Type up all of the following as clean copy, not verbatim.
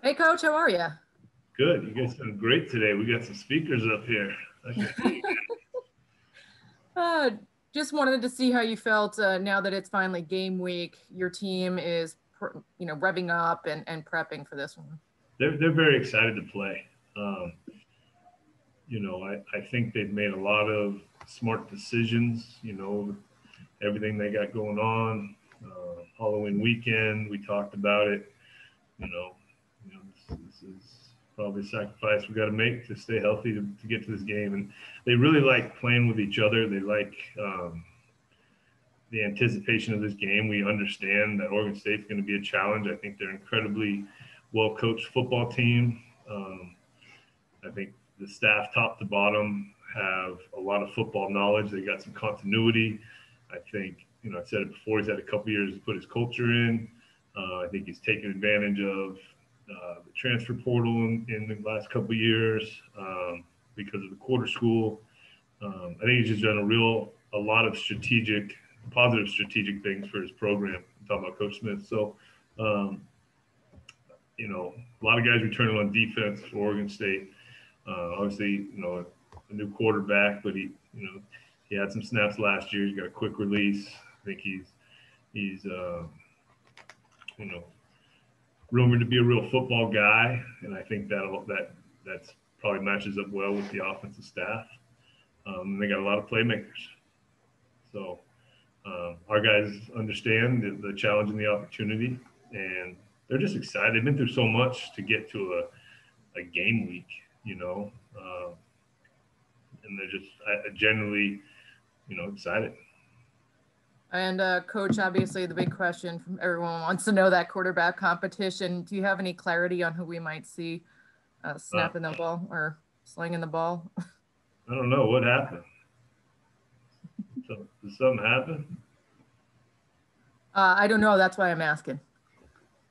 Hey, Coach, how are you? Good. You guys sound great today. We got some speakers up here. I can hear you. Uh, just wanted to see how you felt now that it's finally game week. Your team is, revving up and prepping for this one. They're very excited to play. Um, I think they've made a lot of smart decisions. Everything they got going on. Halloween weekend, we talked about it. You know, this is probably a sacrifice we got to make to stay healthy to get to this game. And they really like playing with each other. They like the anticipation of this game. We understand that Oregon State's going to be a challenge. I think they're an incredibly well coached football team. I think the staff, top to bottom, have a lot of football knowledge. They got some continuity. I think, I said it before, he's had a couple years to put his culture in. I think he's taken advantage of the transfer portal in the last couple of years because of the quarter school. I think he's just done a lot of positive strategic things for his program. I'm talking about Coach Smith. So, um, a lot of guys returning on defense for Oregon State. Obviously, a new quarterback, but he had some snaps last year. He's got a quick release. I think he's you know, rumored to be a real football guy, and I think that's probably matches up well with the offensive staff. They got a lot of playmakers. So our guys understand the challenge and the opportunity, and they're just excited. They've been through so much to get to a game week, and they're just generally, excited. And Coach, obviously, the big question from everyone wants to know that quarterback competition. Do you have any clarity on who we might see snapping the ball or slinging the ball? I don't know what happened. So, did something happen? I don't know. That's why I'm asking.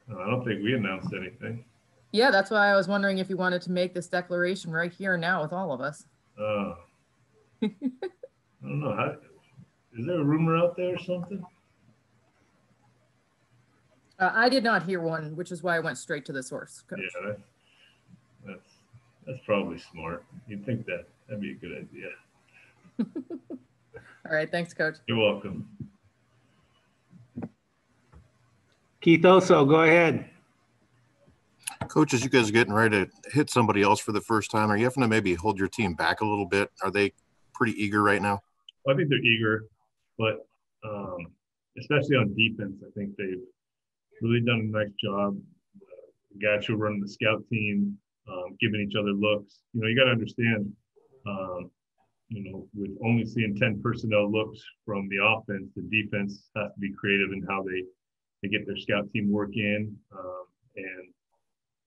No, I don't think we announced anything. Yeah, that's why I was wondering if you wanted to make this declaration right here and now with all of us. I don't know. Is there a rumor out there or something? I did not hear one, which is why I went straight to the source. Coach. Yeah, that's probably smart. You'd think that'd be a good idea. All right, thanks, Coach. You're welcome. Keith Oso, go ahead. Coach, as you guys are getting ready to hit somebody else for the first time, are you having to maybe hold your team back a little bit? Are they pretty eager right now? Well, I think they're eager, but especially on defense, I think they've really done a nice job. The guys who are running the scout team, giving each other looks. You got to understand, with only seeing 10 personnel looks from the offense, the defense has to be creative in how they get their scout team work in. And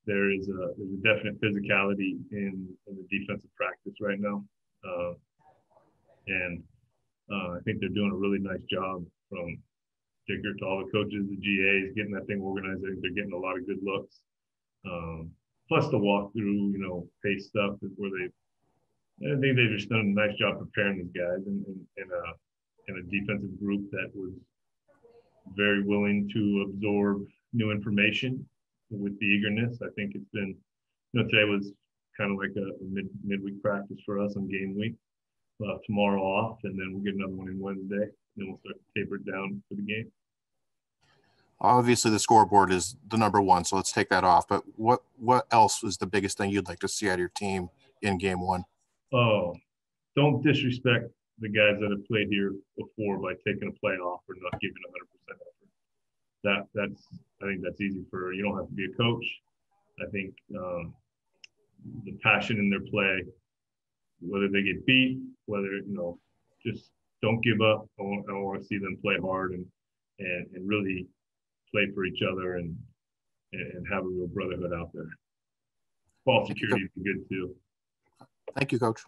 there's a definite physicality in the defensive practice right now. And I think they're doing a really nice job from Dicker to all the coaches, the GAs, getting that thing organized. I think they're getting a lot of good looks. Plus the walkthrough, pace stuff is where I think they've just done a nice job preparing these guys in a defensive group that was very willing to absorb new information with the eagerness. I think it's been, today was kind of like a midweek practice for us on game week. We'll have tomorrow off, and then we'll get another one in Wednesday. Then we'll start to taper it down for the game. Obviously, the scoreboard is the number one, so let's take that off. But what else is the biggest thing you'd like to see out of your team in game one? Oh, don't disrespect the guys that have played here before by taking a play off or not giving 100% effort. I think that's easy you don't have to be a coach. I think the passion in their play, whether they get beat, whether, just don't give up. I want to see them play hard and really play for each other and have a real brotherhood out there. Ball security would be good too. Thank you, Coach.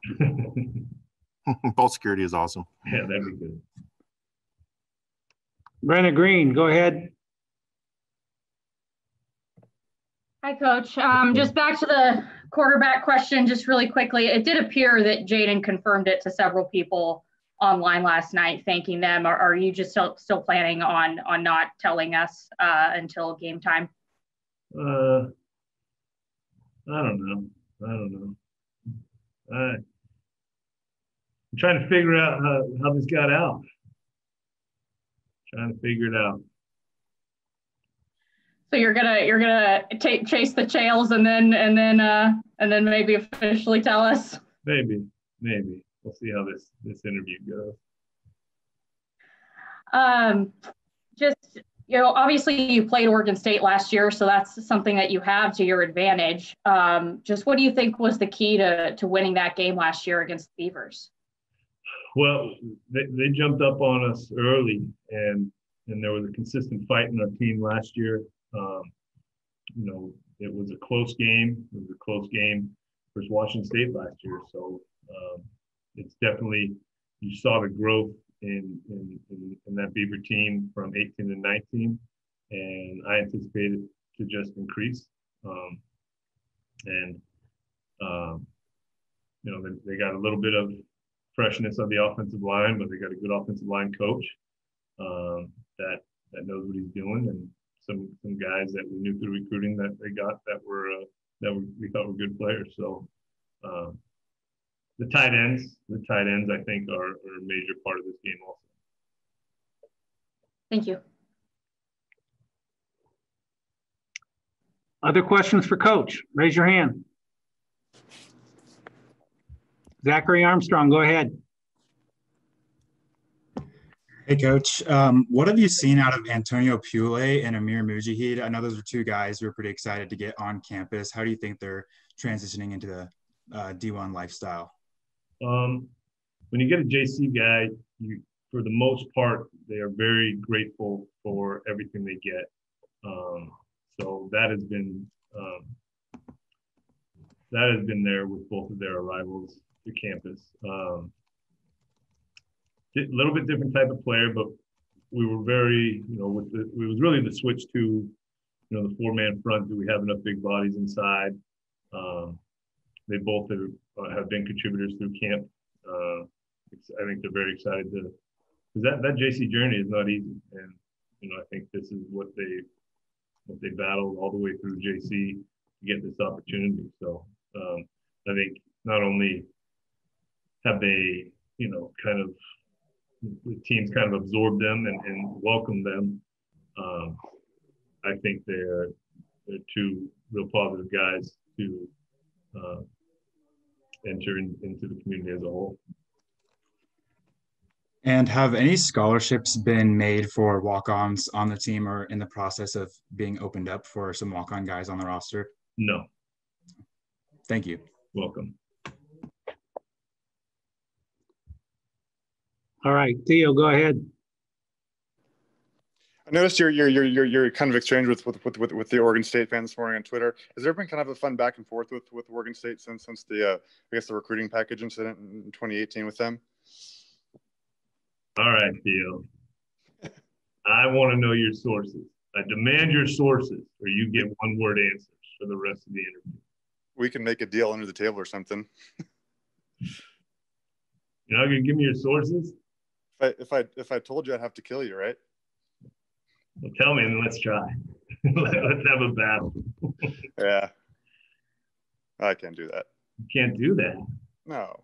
Ball security is awesome. Yeah, that'd be good. Brenna Green, go ahead. Hi, Coach. Just back to the quarterback question, just really quickly. It did appear that Jaden confirmed it to several people online last night, thanking them. Are you just still planning on not telling us until game time? I don't know. I'm trying to figure out how this got out. Trying to figure it out. So you're gonna chase the trails and then maybe officially tell us. Maybe. We'll see how this interview goes. Just, obviously you played Oregon State last year, so that's something that you have to your advantage. Just what do you think was the key to winning that game last year against the Beavers? Well, they jumped up on us early, and there was a consistent fight in our team last year. It was a close game. It was a close game versus Washington State last year. So it's definitely, you saw the growth in that Beaver team from 18 to 19, and I anticipated to just increase. They got a little bit of freshness on the offensive line, but they got a good offensive line coach that knows what he's doing, and some guys that we knew through recruiting that they got that we thought were good players. So the tight ends I think are a major part of this game also. Thank you. Other questions for Coach? Raise your hand. Zachary Armstrong, go ahead. Hey, Coach. What have you seen out of Antonio Pule and Amir Mujahid? I know those are two guys who are pretty excited to get on campus. How do you think they're transitioning into the D1 lifestyle? When you get a JC guy, for the most part, they are very grateful for everything they get. So that has been there with both of their arrivals to campus. A little bit different type of player, but we were very, it was really the switch to, the 4-man front. Do we have enough big bodies inside? They both have been contributors through camp. I think they're very excited because that JC journey is not easy, and I think this is what they battled all the way through JC to get this opportunity. So I think not only have they, the teams kind of absorbed them and welcomed them. I think they're two real positive guys to enter into the community as a whole. And have any scholarships been made for walk-ons on the team or in the process of being opened up for some walk-on guys on the roster? No. Thank you. Welcome. All right, Theo, go ahead. I noticed your kind of exchange with the Oregon State fans this morning on Twitter. Has there been kind of a fun back and forth with Oregon State since the I guess the recruiting package incident in 2018 with them? All right, Theo. I want to know your sources. I demand your sources, or you get one-word answers for the rest of the interview. We can make a deal under the table or something. You're not gonna give me your sources? If I told you, I'd have to kill you, right? Well, tell me, and let's try. Let's have a battle. Yeah, I can't do that. You can't do that. No.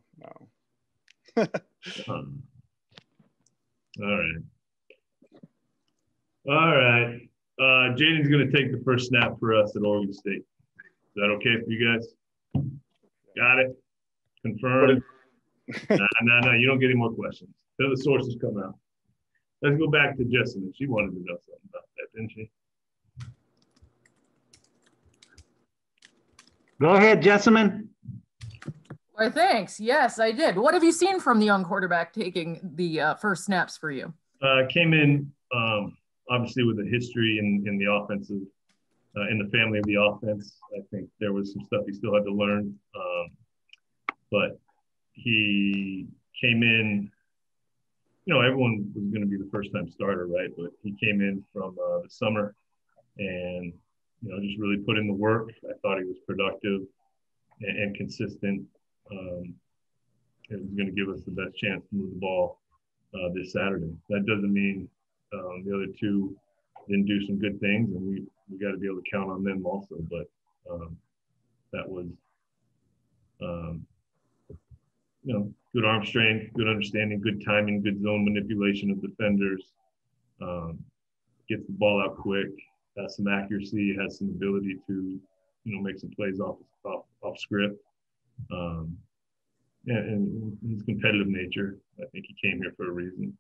All right. Jaden's going to take the first snap for us at Oregon State. Is that okay for you guys? Got it? Confirmed? No, you don't get any more questions. Till the sources come out. Let's go back to Jessamine. She wanted to know something about that, didn't she? Go ahead, Jessamine. Why, thanks. Yes, I did. What have you seen from the young quarterback taking the first snaps for you? Came in, obviously, with a history in the offensive, in the family of the offense. I think there was some stuff he still had to learn. But he came in, everyone was going to be the first-time starter, right? But he came in from the summer and, just really put in the work. I thought he was productive and consistent. It was going to give us the best chance to move the ball this Saturday. That doesn't mean the other two didn't do some good things, and we got to be able to count on them also. But that was, good arm strength, good understanding, good timing, good zone manipulation of defenders, gets the ball out quick, has some accuracy, has some ability to, make some plays off script. And his competitive nature, I think he came here for a reason.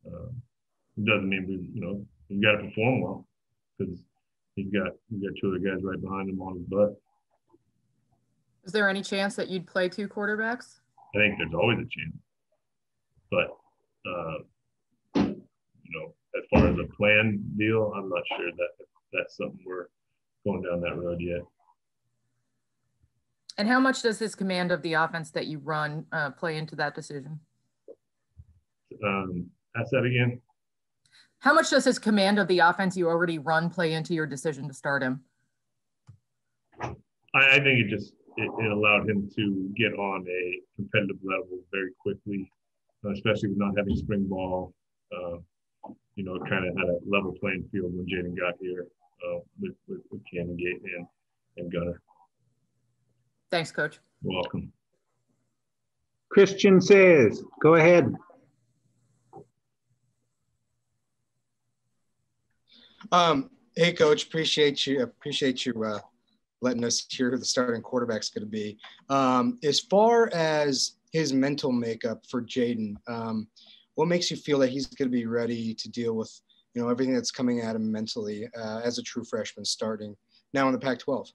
It doesn't mean he's got to perform well, because he's got two other guys right behind him on his butt. Is there any chance that you'd play 2 quarterbacks? I think there's always a chance, but as far as a planned deal, I'm not sure that that's something we're going down that road yet. And how much does his command of the offense that you run play into that decision? Ask that again. How much does his command of the offense you already run play into your decision to start him? I think it allowed him to get on a competitive level very quickly, especially with not having spring ball. It kind of had a level playing field when Jaden got here with Cannongate and Gunner. Thanks, Coach. You're welcome. Christian says, go ahead. Hey, Coach, appreciate you letting us hear who the starting quarterback's going to be. As far as his mental makeup for Jaden, what makes you feel that he's going to be ready to deal with, everything that's coming at him mentally as a true freshman starting now in the Pac-12?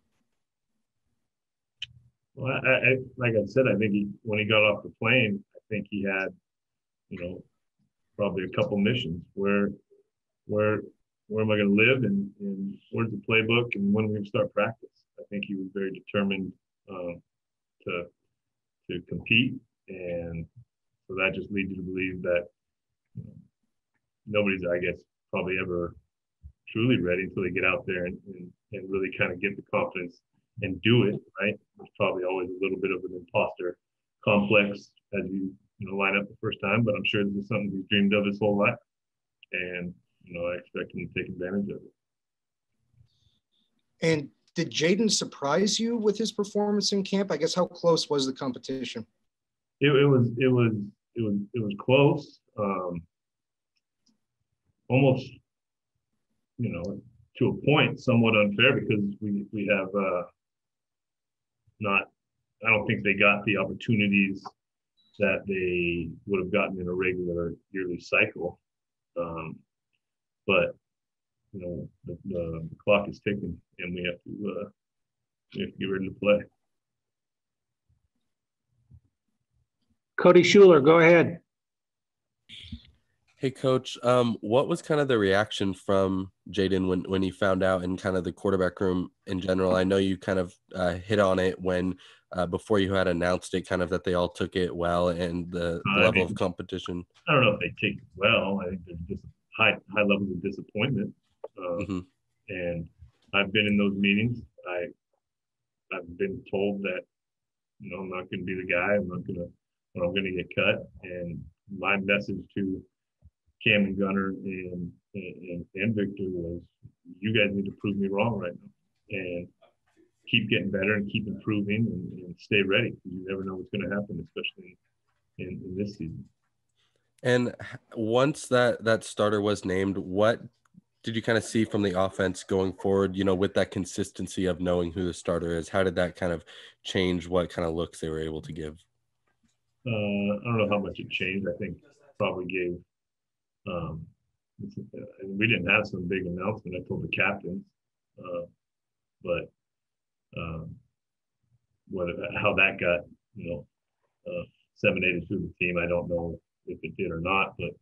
Well, like I said, I think when he got off the plane, I think he had, probably a couple missions. Where am I going to live, and where's the playbook, and when are we going to start practice? I think he was very determined to compete, and so that just leads you to believe that nobody's, I guess, probably ever truly ready until they get out there and really kind of get the confidence and do it, right? There's probably always a little bit of an imposter complex as you line up the first time, but I'm sure this is something he's dreamed of his whole life, and I expect him to take advantage of it. And did Jaden surprise you with his performance in camp? I guess, how close was the competition? It was close, almost, to a point, somewhat unfair, because we have I don't think they got the opportunities that they would have gotten in a regular yearly cycle. But the clock is ticking, and we have to get ready to play. Cody Schuler, go ahead. Hey, Coach, what was kind of the reaction from Jaden when he found out, in kind of the quarterback room in general? I know you kind of hit on it when before you had announced it, kind of that they all took it well, and the level of competition. I don't know if they take it well. I think there's just high levels of disappointment. And I've been in those meetings. I've been told that I'm not going to be the guy. I'm going to get cut. And my message to Cam and Gunner and Victor was, you guys need to prove me wrong right now, and keep getting better and keep improving and stay ready, because you never know what's going to happen, especially in this season. And once that starter was named, what did you kind of see from the offense going forward, with that consistency of knowing who the starter is? How did that kind of change what kind of looks they were able to give? I don't know how much it changed. I think probably gave we didn't have some big announcement. I told the captains, but how that got disseminated through the team, I don't know if it did or not. But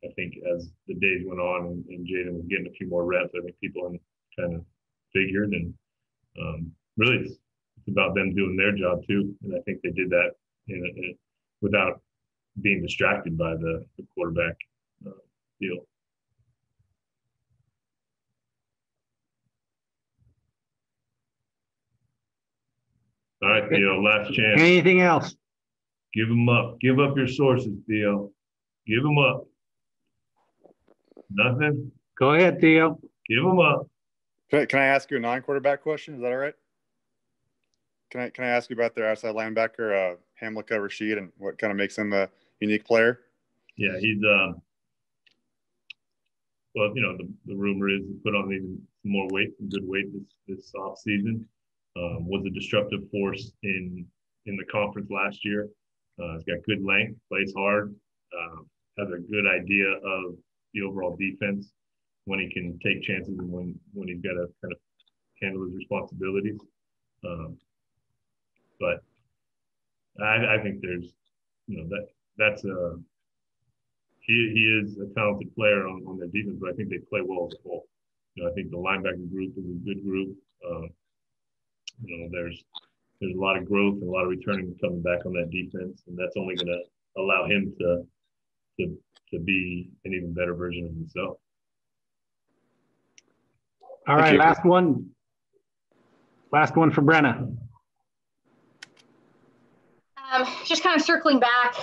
I think as the days went on and Jaden was getting a few more reps, I think people kind of figured, and really it's about them doing their job too. And I think they did that without being distracted by the quarterback deal. All right, Theo, last chance. Anything else? Give them up. Give up your sources, Theo. Give them up. Nothing? Go ahead, Theo. Give them up. Can I ask you a non-quarterback question? Is that all right? can I ask you about their outside linebacker, Hamlika Rashid, and what kind of makes him a unique player? Yeah, he's well, you know, the rumor is he put on even some more weight, some good weight this off season. Was a disruptive force in the conference last year. He's got good length, plays hard, has a good idea of the overall defense when he can take chances and when he's got to kind of handle his responsibilities. But I think there's, you know, that's a he is a talented player on their defense, but I think they play well as a whole. You know, I think the linebacker group is a good group. You know, there's a lot of growth and a lot of returning coming back on that defense, and that's only going to allow him to be an even better version of himself. All right, last one. Last one for Brenna. Just kind of circling back,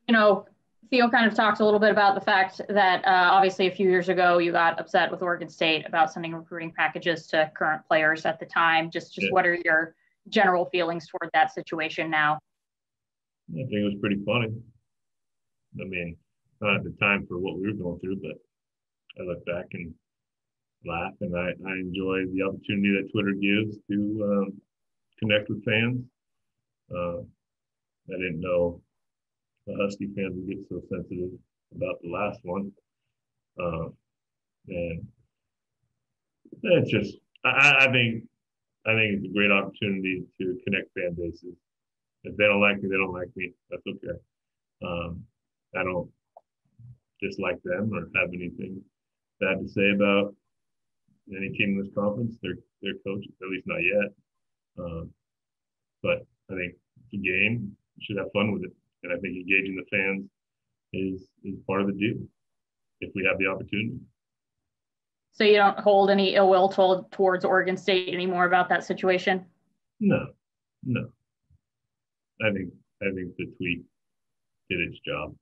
you know, Theo kind of talked a little bit about the fact that obviously a few years ago you got upset with Oregon State about sending recruiting packages to current players at the time. Just Yeah. What are your general feelings toward that situation now? I think it was pretty funny. I mean, not at the time for what we were going through, but I look back and laugh, and I enjoy the opportunity that Twitter gives to connect with fans. I didn't know the Husky fans would get so sensitive about the last one. And it's just, I think it's a great opportunity to connect fan bases. If they don't like me, they don't like me. That's okay. I don't dislike them or have anything bad to say about any team in this conference. Their coaches, at least not yet. But I think it's a game. You should have fun with it. And I think engaging the fans is part of the deal if we have the opportunity. So you don't hold any ill will towards Oregon State anymore about that situation? No. I think the tweet did its job.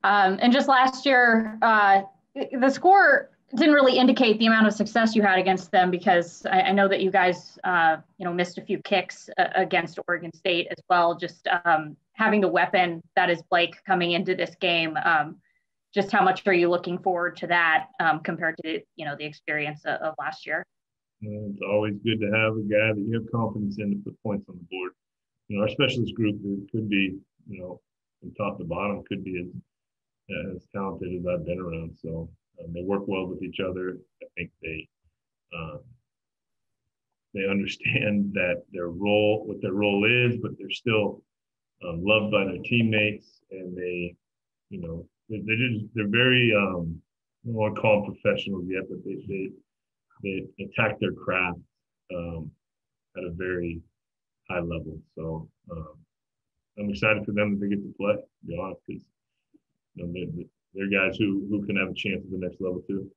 And just last year, the score didn't really indicate the amount of success you had against them, because I know that you guys, missed a few kicks against Oregon State as well. Just having the weapon that is Blake coming into this game, just how much are you looking forward to that compared to the experience of last year? It's always good to have a guy that you have confidence in to put points on the board. You know, our specialist group, it could be, from top to bottom, could be as talented as I've been around. So they work well with each other. I think they understand that what their role is, but they're still loved by their teammates, and they're very I don't want to call them professionals yet, but they attack their craft at a very high level. So I'm excited for them that they get to play, to be honest, because they're guys who can have a chance at the next level too.